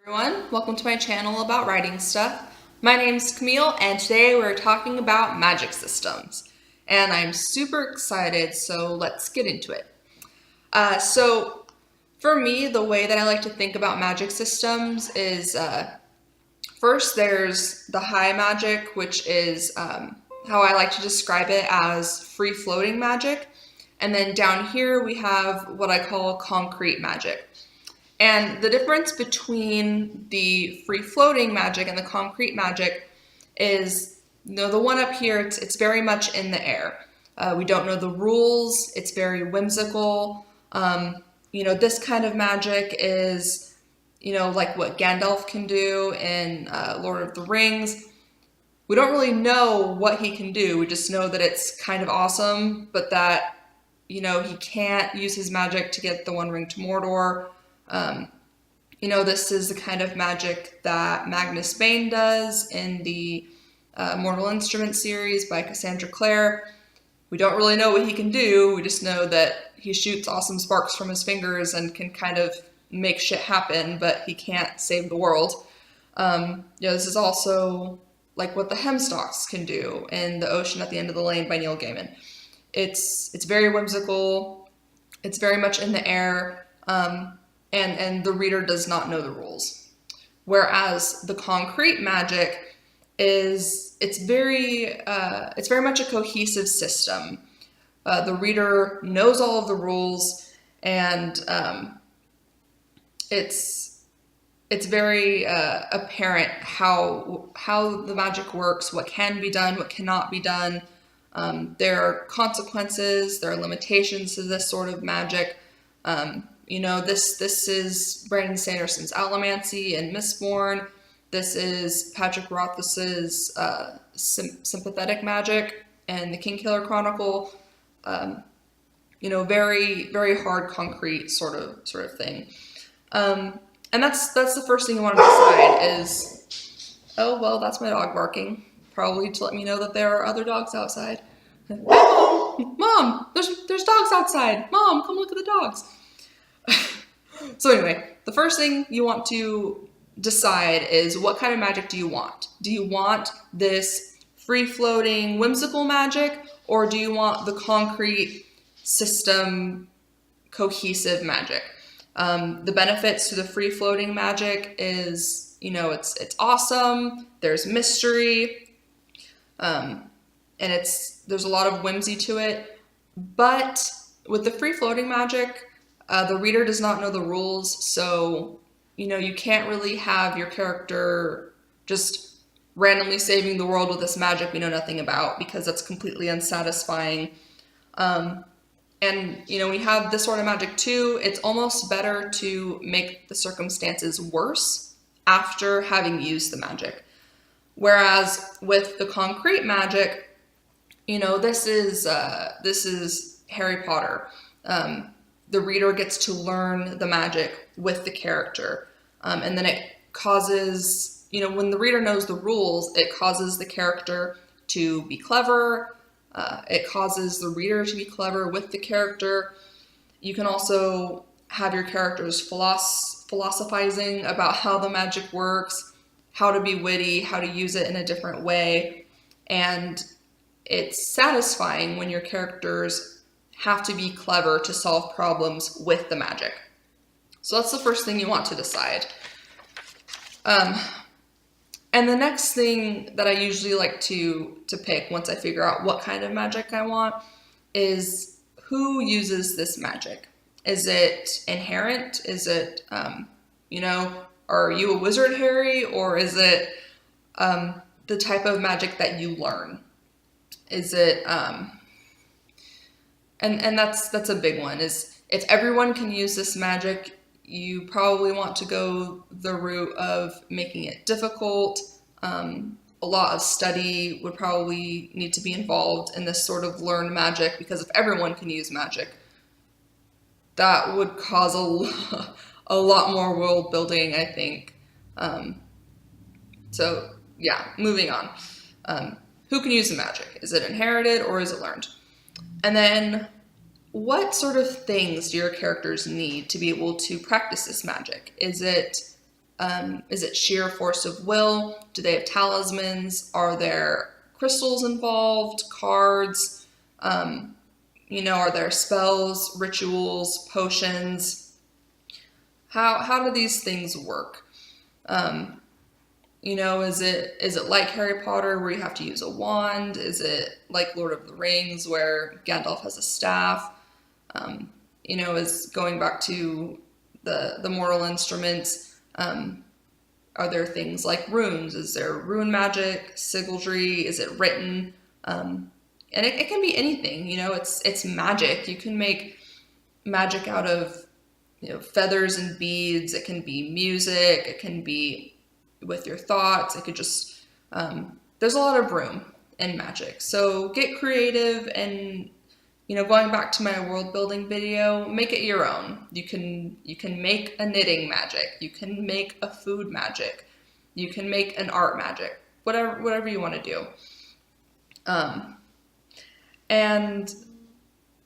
Everyone, welcome to my channel about writing stuff. My name's Camille and today we're talking about magic systems. And I'm super excited, so let's get into it. So for me, the way that I like to think about magic systems is first there's the high magic, which is how I like to describe it as free-floating magic. And then down here we have what I call concrete magic. And the difference between the free-floating magic and the concrete magic is, the one up here, it's very much in the air. We don't know the rules. It's very whimsical. This kind of magic is, like what Gandalf can do in Lord of the Rings. We don't really know what he can do. We just know that it's kind of awesome, but that, he can't use his magic to get the One Ring to Mordor. This is the kind of magic that Magnus Bane does in the Mortal Instrument series by Cassandra Clare. We don't really know what he can do. We just know that he shoots awesome sparks from his fingers and can kind of make shit happen, but he can't save the world. This is also like what the Hemstocks can do in The Ocean at the End of the Lane by Neil Gaiman. It's very whimsical. It's very much in the air. And the reader does not know the rules. Whereas the concrete magic it's very much a cohesive system. The reader knows all of the rules, and it's very apparent how the magic works, what can be done, what cannot be done. There are consequences, there are limitations to this sort of magic. This is Brandon Sanderson's Allomancy and Mistborn. This is Patrick Rothfuss's sympathetic magic and the Kingkiller Chronicle. Very, very hard, concrete sort of thing. And that's the first thing you want to decide is, oh, well, that's my dog barking. Probably to let me know that there are other dogs outside. Mom, there's dogs outside. Mom, come look at the dogs. So anyway, the first thing you want to decide is what kind of magic do you want? Do you want this free-floating, whimsical magic, or do you want the concrete system, cohesive magic? The benefits to the free-floating magic is, it's awesome, there's mystery, and there's a lot of whimsy to it, but with the free-floating magic, the reader does not know the rules, so, you can't really have your character just randomly saving the world with this magic we know nothing about, because that's completely unsatisfying. And, we have this sort of magic too. It's almost better to make the circumstances worse after having used the magic. Whereas with the concrete magic, this is Harry Potter. The reader gets to learn the magic with the character. And then it causes, when the reader knows the rules, it causes the character to be clever. It causes the reader to be clever with the character. You can also have your characters philosophizing about how the magic works, how to be witty, how to use it in a different way. And it's satisfying when your characters have to be clever to solve problems with the magic. So that's the first thing you want to decide. And the next thing that I usually like to pick once I figure out what kind of magic I want is who uses this magic. Is it inherent? Is it, are you a wizard, Harry? Or is it the type of magic that you learn? Is it... And that's a big one, is if everyone can use this magic, you probably want to go the route of making it difficult. A lot of study would probably need to be involved in this sort of learned magic, because if everyone can use magic, that would cause a lot more world building, I think. So yeah, moving on. Who can use the magic? Is it inherited or is it learned? And then, what sort of things do your characters need to be able to practice this magic? Is it Is it sheer force of will? Do they have talismans? Are there crystals involved? Cards? Are there spells, rituals, potions? How do these things work? Is it like Harry Potter where you have to use a wand? Is it like Lord of the Rings where Gandalf has a staff? Is going back to the mortal instruments. Are there things like runes? Is there rune magic, sigildry? Is it written? And it can be anything. It's magic. You can make magic out of feathers and beads. It can be music. It can be with your thoughts. It could just there's a lot of room in magic. So get creative and going back to my world building video, make it your own. You can make a knitting magic. You can make a food magic. You can make an art magic. Whatever you want to do. And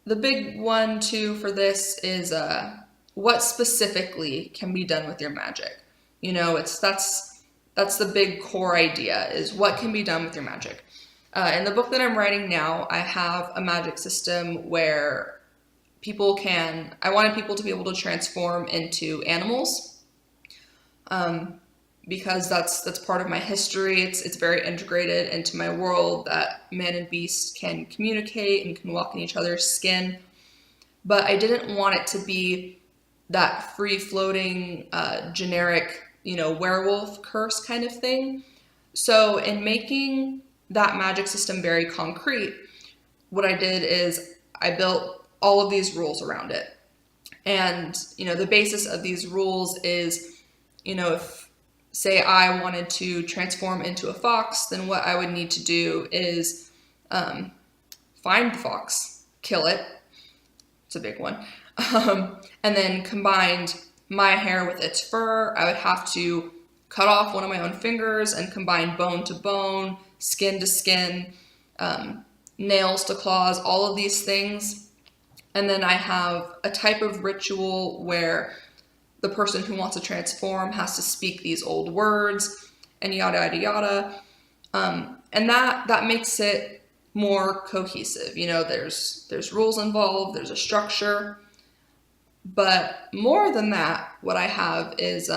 the big one too for this is what specifically can be done with your magic. That's the big core idea, is what can be done with your magic. In the book that I'm writing now, I have a magic system where I wanted people to be able to transform into animals, because that's part of my history. It's very integrated into my world that man and beast can communicate and can walk in each other's skin. But I didn't want it to be that free-floating, generic, werewolf curse kind of thing. So in making that magic system very concrete, what I did is I built all of these rules around it. And, the basis of these rules is, if, say, I wanted to transform into a fox, then what I would need to do is find the fox, kill it. It's a big one. And then combined my hair with its fur. I would have to cut off one of my own fingers and combine bone to bone, skin to skin, nails to claws, all of these things. And then I have a type of ritual where the person who wants to transform has to speak these old words and yada, yada, yada. And that makes it more cohesive. There's rules involved, there's a structure. But more than that, what I have is,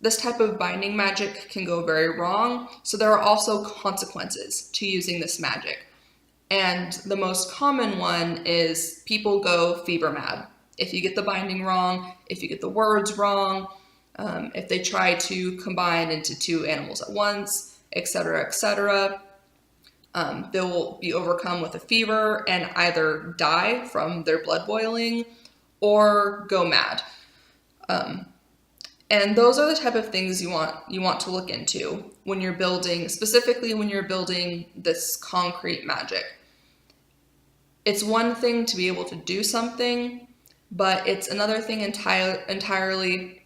this type of binding magic can go very wrong. So there are also consequences to using this magic. And the most common one is people go fever mad. If you get the binding wrong, if you get the words wrong, if they try to combine into two animals at once, etc., etc., they'll be overcome with a fever and either die from their blood boiling or go mad. And those are the type of things you want to look into when you're building, specifically when you're building this concrete magic. It's one thing to be able to do something, but it's another thing entirely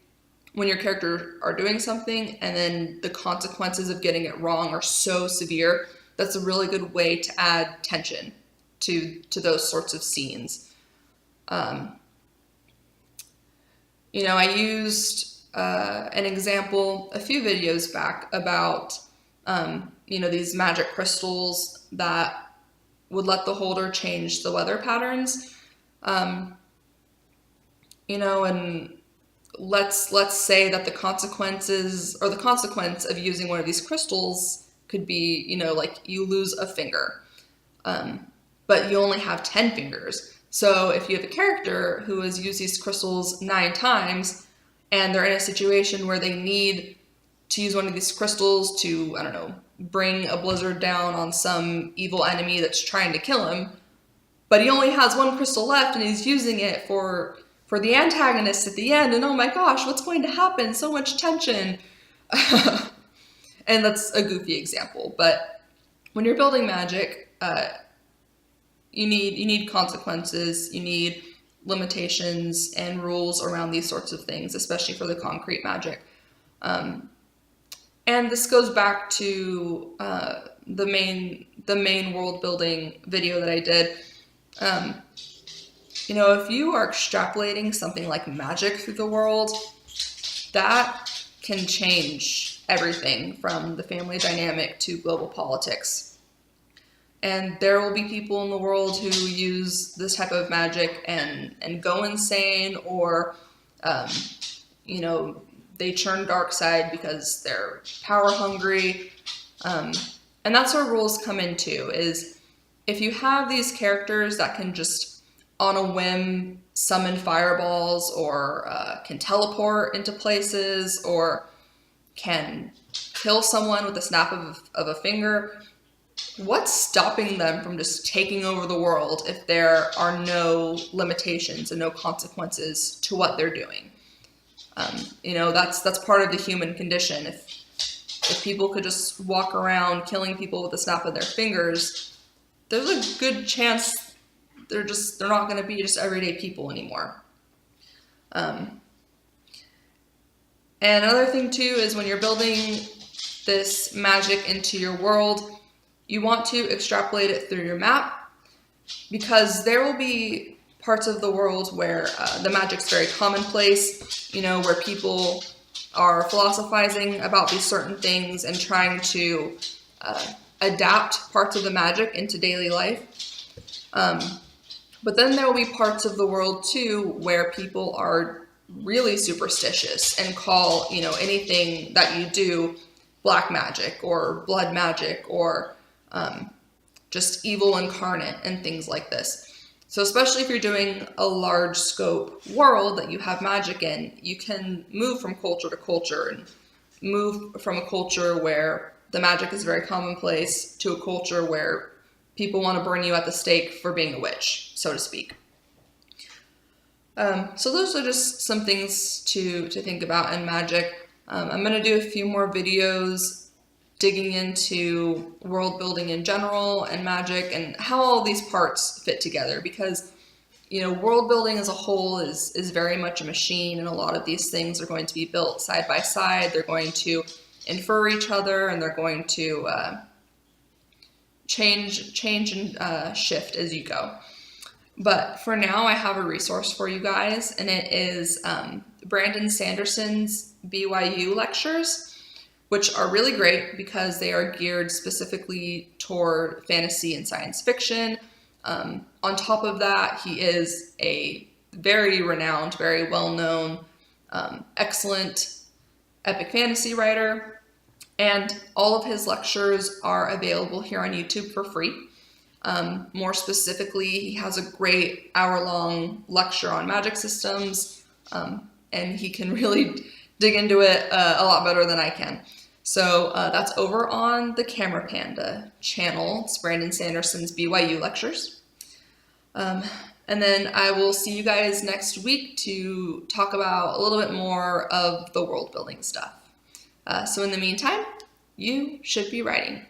when your characters are doing something and then the consequences of getting it wrong are so severe. That's a really good way to add tension to those sorts of scenes. I used an example a few videos back about, these magic crystals that would let the holder change the weather patterns. And let's say that the consequence of using one of these crystals could be, like you lose a finger, but you only have 10 fingers. So if you have a character who has used these crystals 9 times and they're in a situation where they need to use one of these crystals to, bring a blizzard down on some evil enemy that's trying to kill him, but he only has 1 crystal left and he's using it for the antagonist at the end, and oh my gosh, what's going to happen? So much tension. And that's a goofy example, but when you're building magic, you need consequences, you need limitations and rules around these sorts of things, especially for the concrete magic. And this goes back to the main world building video that I did. If you are extrapolating something like magic through the world, that can change everything from the family dynamic to global politics. And there will be people in the world who use this type of magic and go insane, or, you know, they turn dark side because they're power hungry. And that's where rules come into, is if you have these characters that can just on a whim summon fireballs, or can teleport into places, or can kill someone with a snap of a finger, what's stopping them from just taking over the world if there are no limitations and no consequences to what they're doing? You know, that's part of the human condition. If people could just walk around killing people with a snap of their fingers, there's a good chance they're not going to be just everyday people anymore. And another thing too is when you're building this magic into your world, you want to extrapolate it through your map, because there will be parts of the world where the magic's very commonplace, you know, where people are philosophizing about these certain things and trying to adapt parts of the magic into daily life. But then there will be parts of the world too where people are really superstitious and call, you know, anything that you do black magic or blood magic, or just evil incarnate and things like this. So especially if you're doing a large scope world that you have magic in, you can move from culture to culture and move from a culture where the magic is very commonplace to a culture where people want to burn you at the stake for being a witch, so to speak. So those are just some things to think about in magic. I'm going to do a few more videos digging into world building in general and magic and how all these parts fit together, because, you know, world building as a whole is very much a machine, and a lot of these things are going to be built side by side. They're going to infer each other, and they're going to change and shift as you go. But for now, I have a resource for you guys, and it is Brandon Sanderson's BYU lectures, which are really great because they are geared specifically toward fantasy and science fiction. On top of that, he is a very renowned, very well-known, excellent epic fantasy writer, and all of his lectures are available here on YouTube for free. More specifically, he has a great hour-long lecture on magic systems, and he can really dig into it a lot better than I can. So that's over on the Camera Panda channel. It's Brandon Sanderson's BYU lectures. And then I will see you guys next week to talk about a little bit more of the world building stuff. So in the meantime, you should be writing.